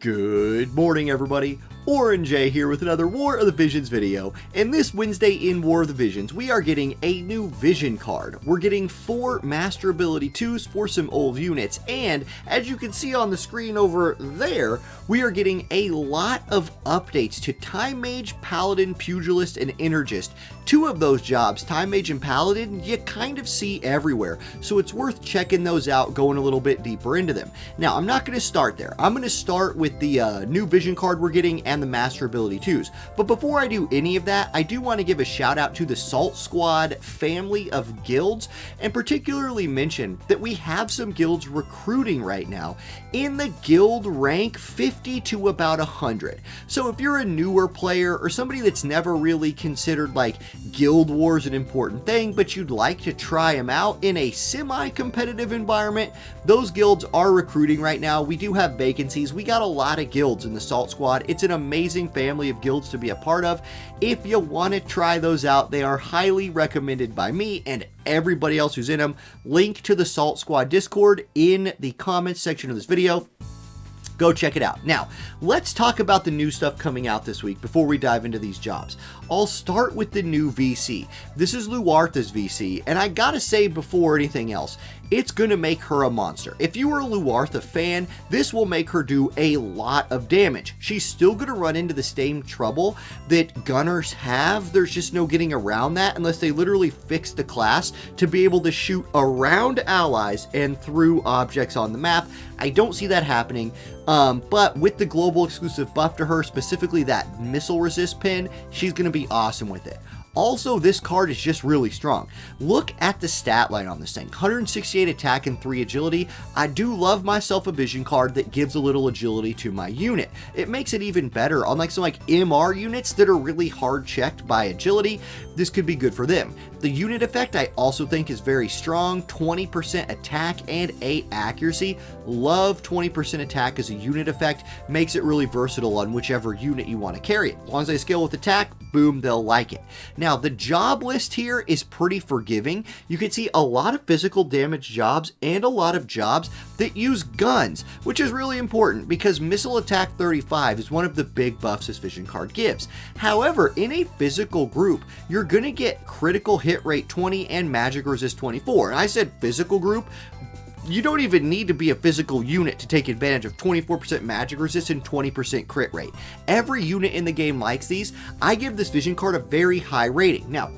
Good morning, everybody. Orange J here with another War of the Visions video, and this Wednesday in War of the Visions we are getting a new vision card. We're getting 4 master ability 2s for some old units, and as you can see on the screen over there, we are getting a lot of updates to Time Mage, Paladin, Pugilist, and Energist. 2 of those jobs, Time Mage and Paladin, you kind of see everywhere, so it's worth checking those out, going a little bit deeper into them. Now, I'm not going to start there. I'm going to start with the new vision card we're getting and the master ability 2s. But before I do any of that, I do want to give a shout out to the Salt Squad family of guilds, and particularly mention that we have some guilds recruiting right now in the guild rank 50 to about 100. So if you're a newer player or somebody that's never really considered like Guild Wars an important thing, but you'd like to try them out in a semi-competitive environment, those guilds are recruiting right now. We do have vacancies. We got a lot of guilds in the Salt Squad. It's an amazing family of guilds to be a part of. If you want to try those out, they are highly recommended by me and everybody else who's in them. Link to the Salt Squad Discord in the comments section of this video. Go check it out. Now, let's talk about the new stuff coming out this week before we dive into these jobs. I'll start with the new VC. This is Luartha's VC, and I gotta say before anything else, it's gonna make her a monster. If you are a Luartha fan, this will make her do a lot of damage. She's still gonna run into the same trouble that gunners have. There's just no getting around that unless they literally fix the class to be able to shoot around allies and through objects on the map. I don't see that happening, but with the global exclusive buff to her, specifically that missile resist pin, she's going to be awesome with it. Also, this card is just really strong. Look at the stat line on this thing. 168 attack and 3 agility. I do love myself a vision card that gives a little agility to my unit. It makes it even better. Unlike some MR units that are really hard checked by agility, this could be good for them. The unit effect I also think is very strong. 20% attack and 8 accuracy. Love 20% attack as a unit effect. Makes it really versatile on whichever unit you want to carry it. As long as they scale with attack, boom, they'll like it. Now, the job list here is pretty forgiving. You can see a lot of physical damage jobs and a lot of jobs that use guns, which is really important because missile attack 35 is one of the big buffs this vision card gives. However, in a physical group, you're going to get critical hit rate 20 and magic resist 24. And I said physical group. You don't even need to be a physical unit to take advantage of 24% magic resist and 20% crit rate. Every unit in the game likes these. I give this vision card a very high rating. Now,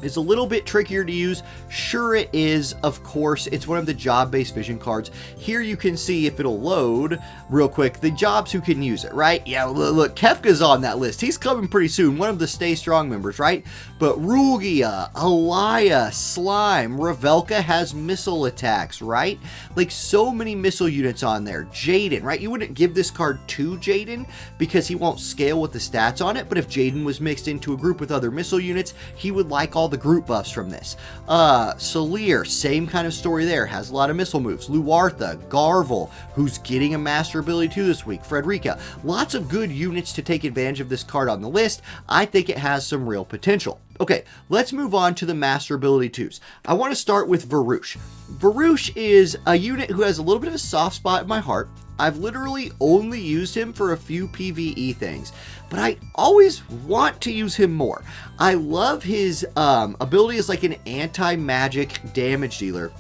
it's a little bit trickier to use. Sure it is, of course. It's one of the job-based vision cards. Here you can see, if it'll load real quick, the jobs who can use it, right? Yeah, look, Kefka's on that list. He's coming pretty soon. One of the Stay Strong members, right? But Rugia, Alaya, Slime, Revelka has missile attacks, right? Like, so many missile units on there. Jaden, right? You wouldn't give this card to Jaden because he won't scale with the stats on it, but if Jaden was mixed into a group with other missile units, he would like all the group buffs from this. Salir, same kind of story there, has a lot of missile moves. Luartha, Garvall, who's getting a master ability 2 this week. Frederica, lots of good units to take advantage of this card on the list. I think it has some real potential. Okay, let's move on to the master ability 2s. I want to start with Varush. Varush is a unit who has a little bit of a soft spot in my heart. I've literally only used him for a few PvE things, but I always want to use him more. I love his ability as like an anti-magic damage dealer.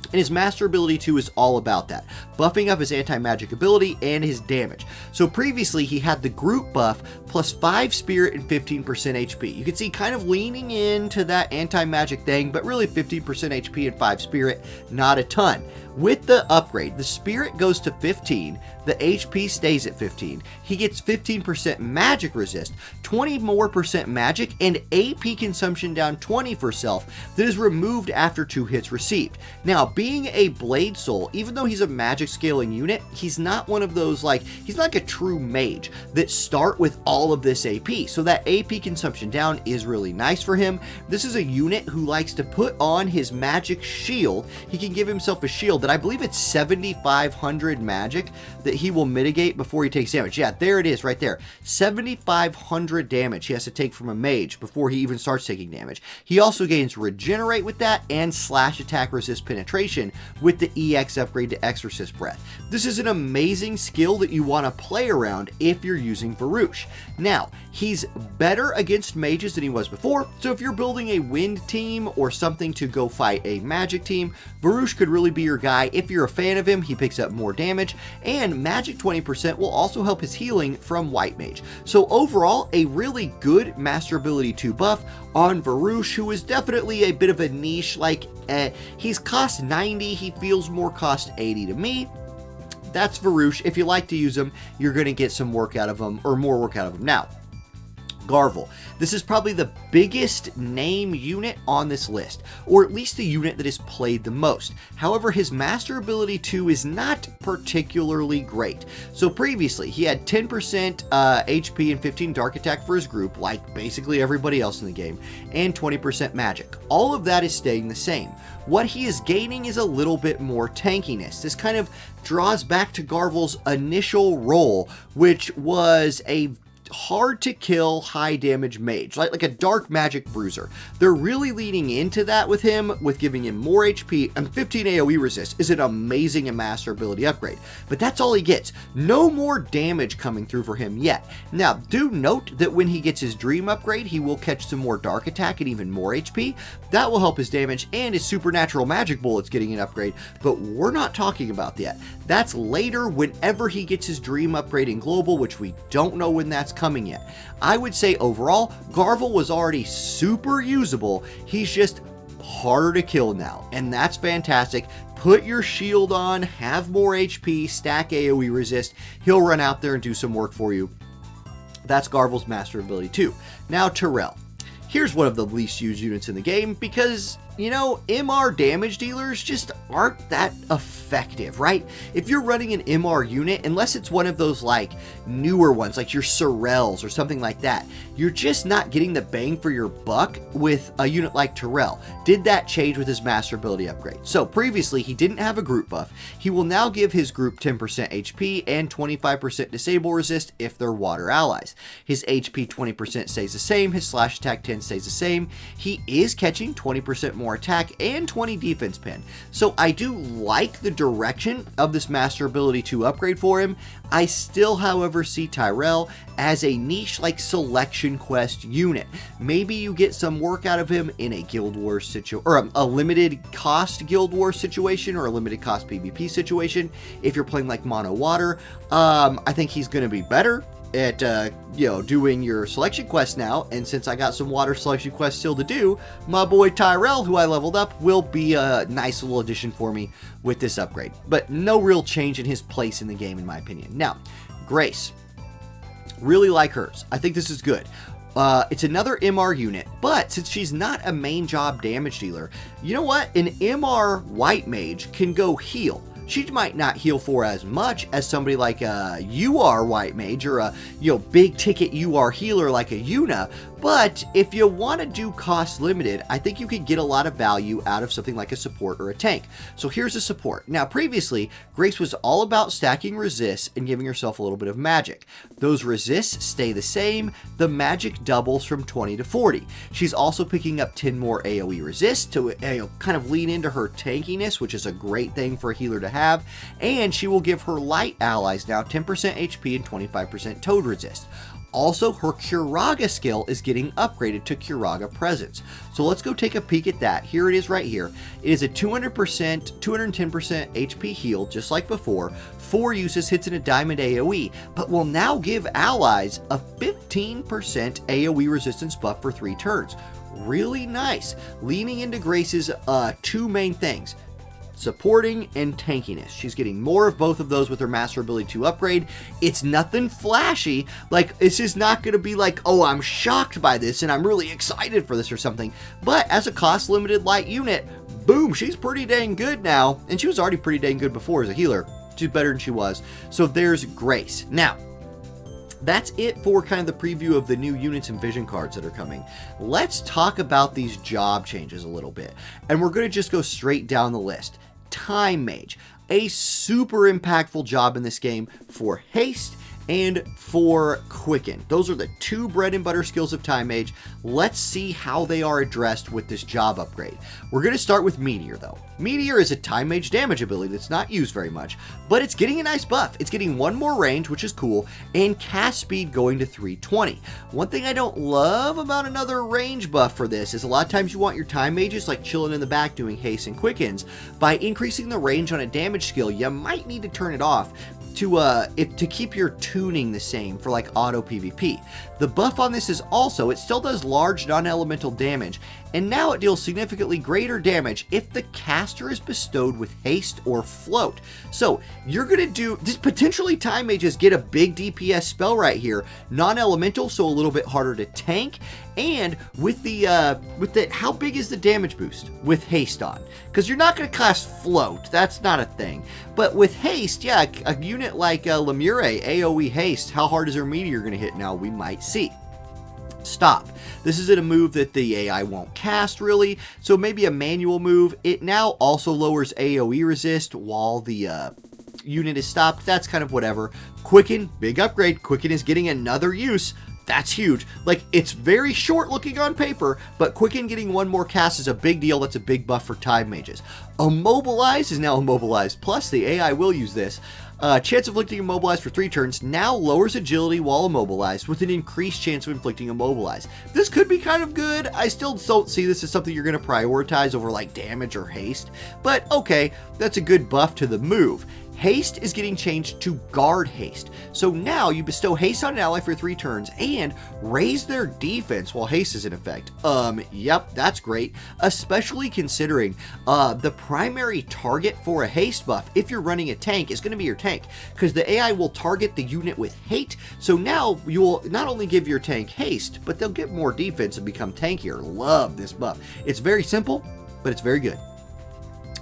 And his master ability 2 is all about that, buffing up his anti-magic ability and his damage. So previously he had the group buff plus 5 spirit and 15% HP. You can see kind of leaning into that anti-magic thing, but really 15% HP and 5 spirit, not a ton. With the upgrade, the spirit goes to 15, the HP stays at 15, he gets 15% magic resist, 20 more % magic, and AP consumption down 20 for self that is removed after 2 hits received. Now, being a Blade Soul, even though he's a magic scaling unit, he's not one of those, he's not like a true mage that start with all of this AP, so that AP consumption down is really nice for him. This is a unit who likes to put on his magic shield. He can give himself a shield that I believe it's 7,500 magic that he will mitigate before he takes damage. Yeah, there it is right there. 7,500 damage he has to take from a mage before he even starts taking damage. He also gains regenerate with that and slash attack resist penetration combination with the EX upgrade to Exorcist Breath. This is an amazing skill that you want to play around if you're using Varush. Now, he's better against mages than he was before, so if you're building a wind team or something to go fight a magic team, Varush could really be your guy. If you're a fan of him, he picks up more damage, and magic 20% will also help his healing from white mage. So overall, a really good Master Ability 2 buff on Varush, who is definitely a bit of a niche. Like, he's cost 90, he feels more cost 80 to me. That's Varush. If you like to use him, you're going to get some work out of him, or more work out of him. Now, Garvall. This is probably the biggest name unit on this list, or at least the unit that is played the most. However, his Master Ability 2 is not particularly great. So previously, he had 10% HP and 15 Dark Attack for his group, like basically everybody else in the game, and 20% Magic. All of that is staying the same. What he is gaining is a little bit more tankiness. This kind of draws back to Garvall's initial role, which was a hard to kill, high damage mage, like a dark magic bruiser. They're really leaning into that with him, with giving him more HP, and 15 AoE resist is an amazing and Master Ability upgrade. But that's all he gets. No more damage coming through for him yet. Now, do note that when he gets his dream upgrade, he will catch some more dark attack and even more HP. That will help his damage, and his supernatural magic bullets getting an upgrade, but we're not talking about that. That's later, whenever he gets his dream upgrade in global, which we don't know when that's coming yet. I would say overall, Garvall was already super usable. He's just harder to kill now, and that's fantastic. Put your shield on, have more HP, stack AoE resist. He'll run out there and do some work for you. That's Garvall's Master Ability 2. Now, Tyrell. Here's one of the least used units in the game because, you know, MR damage dealers just aren't that effective, right? If you're running an MR unit, unless it's one of those like newer ones, like your Sorels or something like that, you're just not getting the bang for your buck with a unit like Tyrell. Did that change with his Master Ability upgrade? So previously he didn't have a group buff. He will now give his group 10% HP and 25% disable resist if they're water allies. His HP 20% stays the same, his slash attack 10 stays the same. He is catching 20% more attack and 20 defense pin. So I do like the direction of this Master Ability 2 upgrade for him. I still, however, see Tyrell as a niche like selection quest unit. Maybe you get some work out of him in a Guild Wars situation, or a limited cost Guild Wars situation, or a limited cost PvP situation. If you're playing like Mono Water, I think he's going to be better at you know, doing your selection quest now. And since I got some water selection quests still to do, my boy Tyrell, who I leveled up, will be a nice little addition for me with this upgrade. But no real change in his place in the game, in my opinion. Now, Grace. Really like hers. I think this is good. It's another MR unit, but since she's not a main job damage dealer, you know what? An MR white mage can go heal. She might not heal for as much as somebody like a UR white mage, or a, you know, big ticket UR healer like a Yuna. But if you want to do cost limited, I think you could get a lot of value out of something like a support or a tank. So here's a support. Now previously, Grace was all about stacking resists and giving herself a little bit of magic. Those resists stay the same. The magic doubles from 20 to 40. She's also picking up 10 more AoE resist to kind of lean into her tankiness, which is a great thing for a healer to have. And she will give her light allies now 10% HP and 25% toad resist. Also, her Curaga skill is getting upgraded to Curaga Presence. So let's go take a peek at that. Here it is right here. It is a 200%, 210% HP heal, just like before. 4 uses, hits in a diamond AoE, but will now give allies a 15% AoE resistance buff for 3 turns. Really nice. Leaning into Grace's 2 main things: supporting and tankiness. She's getting more of both of those with her Master Ability 2 upgrade. It's nothing flashy. Like, it's just not going to be like, oh, I'm shocked by this and I'm really excited for this or something. But as a cost limited light unit, boom, she's pretty dang good now. And she was already pretty dang good before as a healer. She's better than she was. So there's Grace. Now, that's it for kind of the preview of the new units and vision cards that are coming. Let's talk about these job changes a little bit. And we're going to just go straight down the list. Time Mage, a super impactful job in this game for haste and 4 quicken. Those are the 2 bread and butter skills of Time Mage. Let's see how they are addressed with this job upgrade. We're going to start with Meteor though. Meteor is a Time Mage damage ability that's not used very much, but it's getting a nice buff. It's getting 1 more range, which is cool, and cast speed going to 320. One thing I don't love about another range buff for this is a lot of times you want your Time Mages like chilling in the back doing haste and quickens. By increasing the range on a damage skill, you might need to turn it off to keep your tuning the same for like auto PvP. The buff on this is also, it still does large non-elemental damage, and now it deals significantly greater damage if the caster is bestowed with haste or float. So you're gonna do this, potentially Time Mages get a big DPS spell right here, non-elemental, so a little bit harder to tank, and with the how big is the damage boost with haste on? Because you're not gonna cast float, that's not a thing. But with haste, yeah, a unit like Lemure, AoE haste, how hard is her meteor gonna hit now? We might see. Stop. This isn't a move that the AI won't cast really, so maybe a manual move. It now also lowers AoE resist while the unit is stopped. That's kind of whatever. Quicken, big upgrade. Quicken is getting another use. That's huge. Like, it's very short looking on paper, but Quicken getting 1 more cast is a big deal. That's a big buff for Time Mages. Immobilize is now Immobilized. Plus, the AI will use this. Chance of inflicting Immobilize for 3 turns now lowers agility while immobilized with an increased chance of inflicting Immobilize. This could be kind of good. I still don't see this as something you're going to prioritize over like damage or haste, but okay, that's a good buff to the move. Haste is getting changed to Guard Haste. So now you bestow haste on an ally for 3 turns and raise their defense while haste is in effect. Yep, that's great. Especially considering the primary target for a haste buff, if you're running a tank, is going to be your tank. Because the AI will target the unit with hate. So now you will not only give your tank haste, but they'll get more defense and become tankier. Love this buff. It's very simple, but it's very good.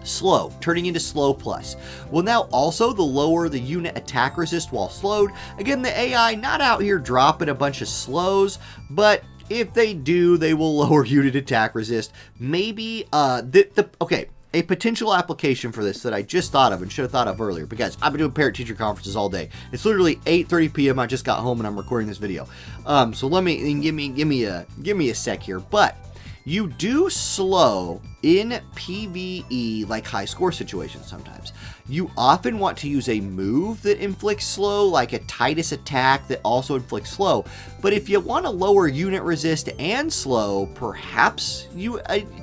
Slow, turning into slow plus. Will now also the lower the unit attack resist while slowed. Again, the AI not out here dropping a bunch of slows, but if they do, they will lower unit attack resist. Maybe, okay, a potential application for this that I just thought of and should have thought of earlier, because I've been doing parent-teacher conferences all day. It's literally 8:30 p.m. I just got home and I'm recording this video. So let me, give me a sec here, but you do slow in PvE, like high score situations sometimes. You often want to use a move that inflicts slow, like a Titus attack that also inflicts slow. But if you want to lower unit resist and slow, perhaps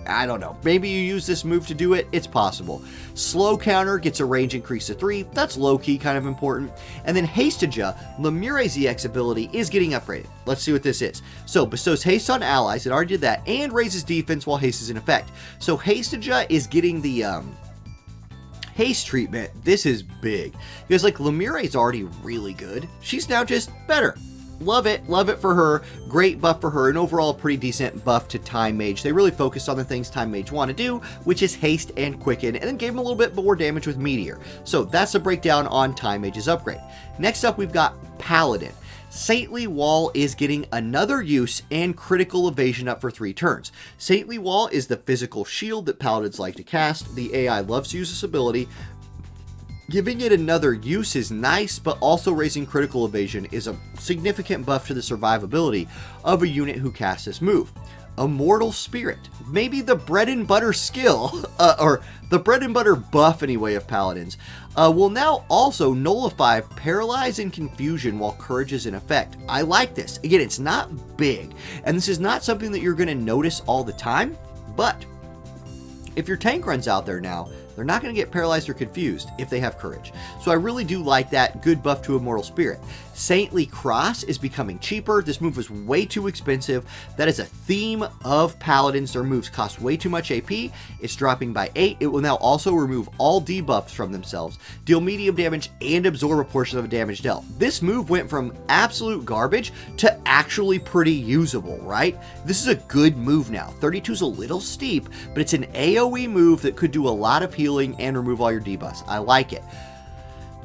I don't know, maybe you use this move to do it. It's possible. Slow counter gets a range increase to 3. That's low-key kind of important. And then Hastaja, Lemure's EX ability, is getting upgraded. Let's see what this is. So bestows haste on allies, it already did that, and raises defense while haste is in effect. So Hastaja is getting the haste treatment. This is big because like Lemure is already really good. She's now just better. Love it for her. Great buff for her, and overall pretty decent buff to Time Mage. They really focused on the things Time Mage want to do, which is haste and quicken, and then gave him a little bit more damage with Meteor. So that's the breakdown on Time Mage's upgrade. Next up, we've got Paladin. Saintly Wall is getting another use and critical evasion up for 3 turns. Saintly Wall is the physical shield that paladins like to cast. The AI loves to use this ability. Giving it another use is nice, but also raising critical evasion is a significant buff to the survivability of a unit who casts this move. Immortal Spirit, maybe the bread and butter skill, or the bread and butter buff anyway of paladins, will now also nullify Paralyze and Confusion while Courage is in effect. I like this. Again, it's not big, and this is not something that you're going to notice all the time, but if your tank runs out there now, they're not going to get paralyzed or confused if they have courage. So I really do like that. Good buff to Immortal Spirit. Saintly Cross is becoming cheaper. This move was way too expensive. That is a theme of paladins. Their moves cost way too much AP. It's dropping by 8. It will now also remove all debuffs from themselves, deal medium damage, and absorb a portion of the damage dealt. This move went from absolute garbage to actually pretty usable, right? This is a good move now. 32 is a little steep, but it's an AoE move that could do a lot of healing and remove all your debuffs. I like it.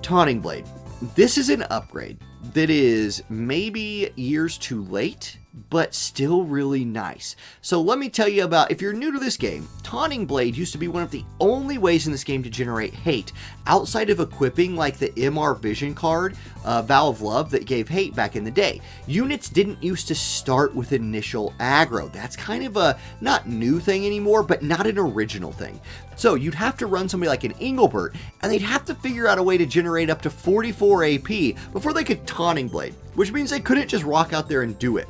Taunting Blade. This is an upgrade that is maybe years too late, but still really nice. So let me tell you about, if you're new to this game, Taunting Blade used to be one of the only ways in this game to generate hate, outside of equipping like the MR Vision card, Vow of Love, that gave hate back in the day. Units didn't used to start with initial aggro. That's kind of a not new thing anymore, but not an original thing. So you'd have to run somebody like an Engelbert, and they'd have to figure out a way to generate up to 44 AP before they could Taunting Blade, which means they couldn't just rock out there and do it.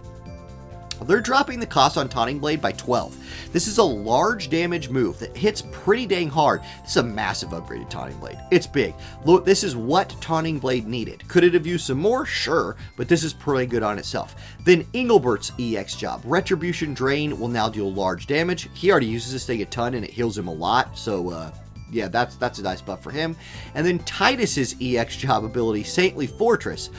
They're dropping the cost on Taunting Blade by 12. This is a large damage move that hits pretty dang hard. This is a massive upgrade to Taunting Blade. It's big. Look, this is what Taunting Blade needed. Could it have used some more? Sure, but this is pretty good on itself. Then Engelbert's EX job. Retribution Drain will now deal large damage. He already uses this thing a ton and it heals him a lot, so yeah, that's a nice buff for him. And then Titus's EX job ability, Saintly Fortress,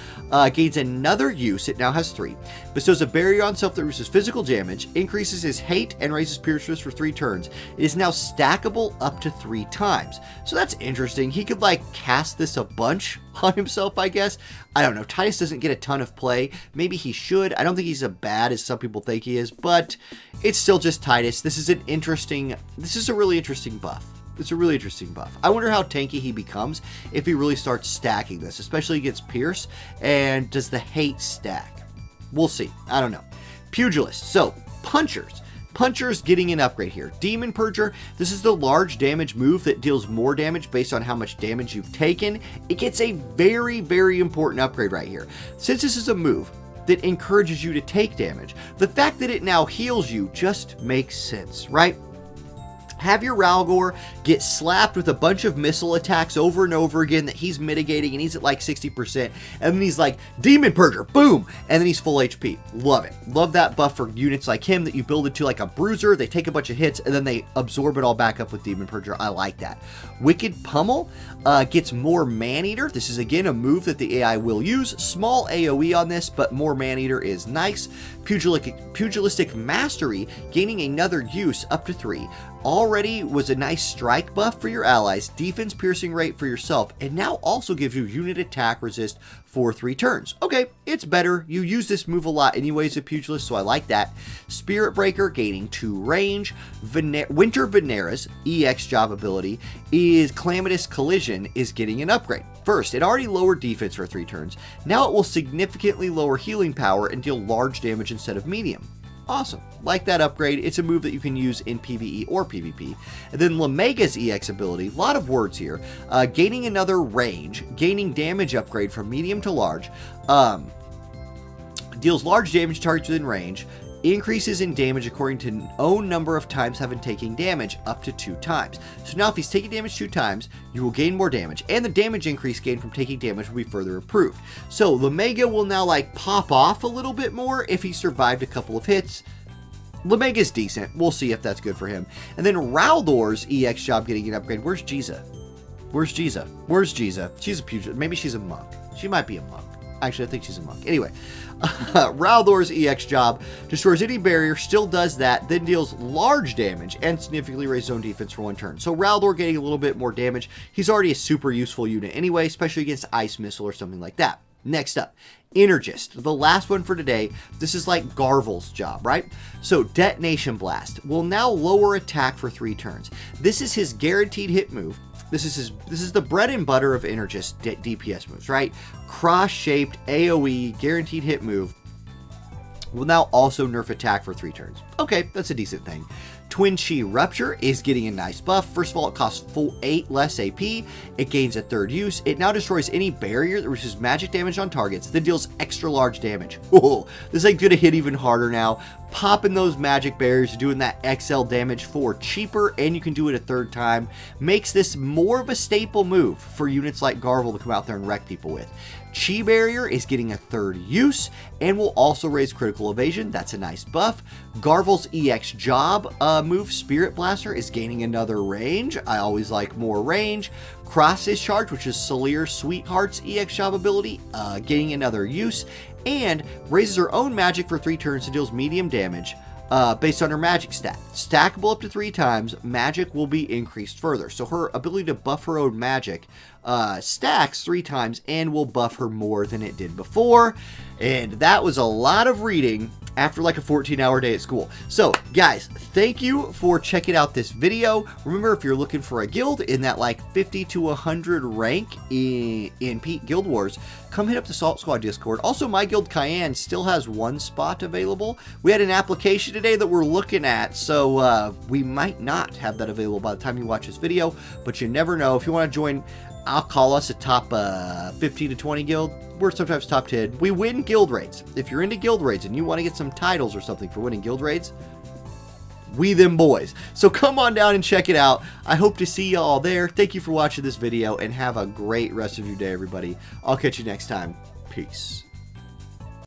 gains another use. It now has 3. Bestows a barrier on self that reduces physical damage, increases his hate, and raises pierce for 3 turns. It is now stackable up to 3 times. So that's interesting. He could like cast this a bunch on himself, I guess. I don't know. Titus doesn't get a ton of play. Maybe he should. I don't think he's as bad as some people think he is, but it's still just Titus. This is a really interesting buff. It's a really interesting buff. I wonder how tanky he becomes if he really starts stacking this, especially against Pierce. And does the hate stack? We'll see. I don't know. Pugilist. So, Punchers. Punchers getting an upgrade here. Demon Purger. This is the large damage move that deals more damage based on how much damage you've taken. It gets a very, very important upgrade right here. Since this is a move that encourages you to take damage, the fact that it now heals you just makes sense, right? Have your Ralgor get slapped with a bunch of missile attacks over and over again that he's mitigating, and he's at like 60%, and then he's like, Demon Purger, boom, and then he's full HP. Love it. Love that buff for units like him that you build into like a bruiser. They take a bunch of hits, and then they absorb it all back up with Demon Purger. I like that. Wicked Pummel gets more Maneater. This is, again, a move that the AI will use. Small AoE on this, but more Maneater is nice. Pugilistic Mastery, gaining another use up to 3. Already was a nice strike buff for your allies, defense piercing rate for yourself, and now also gives you unit attack resist for 3 turns. Okay, it's better. You use this move a lot anyways at Pugilist, so I like that. Spirit Breaker gaining 2 range. Winter Venera's EX job ability is Calamitous Collision is getting an upgrade. First, it already lowered defense for 3 turns. Now it will significantly lower healing power and deal large damage instead of medium. Awesome. Like that upgrade. It's a move that you can use in PvE or PvP. And then Lemega's EX ability, a lot of words here, gaining another range, gaining damage upgrade from medium to large, deals large damage to targets within range, increases in damage according to own number of times having taken damage up to 2 times. So now if he's taking damage 2 times, you will gain more damage, and the damage increase gained from taking damage will be further improved. So Lemega will now like pop off a little bit more if he survived a couple of hits. Lemega's decent. We'll see if that's good for him. And then Raldor's EX job getting an upgrade. Where's Jiza? Where's Jiza? Where's Jiza? She's a pugilist. Maybe she's a monk. She might be a monk. Actually, I think she's a monk. Anyway, Raldor's EX job destroys any barrier, still does that, then deals large damage and significantly raises zone defense for 1 turn. So Raldor getting a little bit more damage. He's already a super useful unit anyway, especially against Ice Missile or something like that. Next up, Energist, the last one for today. This is like Garvall's job, right? So Detonation Blast will now lower attack for 3 turns. This is his guaranteed hit move. This is the bread and butter of Energist DPS moves, right? Cross-shaped AoE guaranteed hit move will now also nerf attack for 3 turns. Okay, that's a decent thing. Twin Chi Rupture is getting a nice buff. First of all, it costs 8 less AP. It gains a 3rd use. It now destroys any barrier that reduces magic damage on targets, then deals extra large damage. Oh, this thing's gonna hit even harder now. Popping those magic barriers, doing that XL damage for cheaper, and you can do it a 3rd time. Makes this more of a staple move for units like Garvall to come out there and wreck people with. Chi Barrier is getting a 3rd use and will also raise critical evasion. That's a nice buff. Garvall's EX job move, Spirit Blaster, is gaining another range. I always like more range. Cross Discharge, which is Salir's Sweetheart's EX job ability, gaining another use, and raises her own magic for 3 turns and deals medium damage based on her magic stat. Stackable up to 3 times, magic will be increased further. So her ability to buff her own magic stacks 3 times and will buff her more than it did before. And that was a lot of reading after like a 14-hour day at school. So guys, thank you for checking out this video. Remember, if you're looking for a guild in that like 50 to 100 rank in Pete Guild Wars, come hit up the Salt Squad Discord. Also, my guild Cayenne still has 1 spot available. We had an application today that we're looking at, so we might not have that available by the time you watch this video, but you never know. If you want to join, I'll call us a top 15 to 20 guild. We're sometimes top 10. We win guild raids. If you're into guild raids and you want to get some titles or something for winning guild raids, we them boys. So come on down and check it out. I hope to see you all there. Thank you for watching this video and have a great rest of your day, everybody. I'll catch you next time. Peace.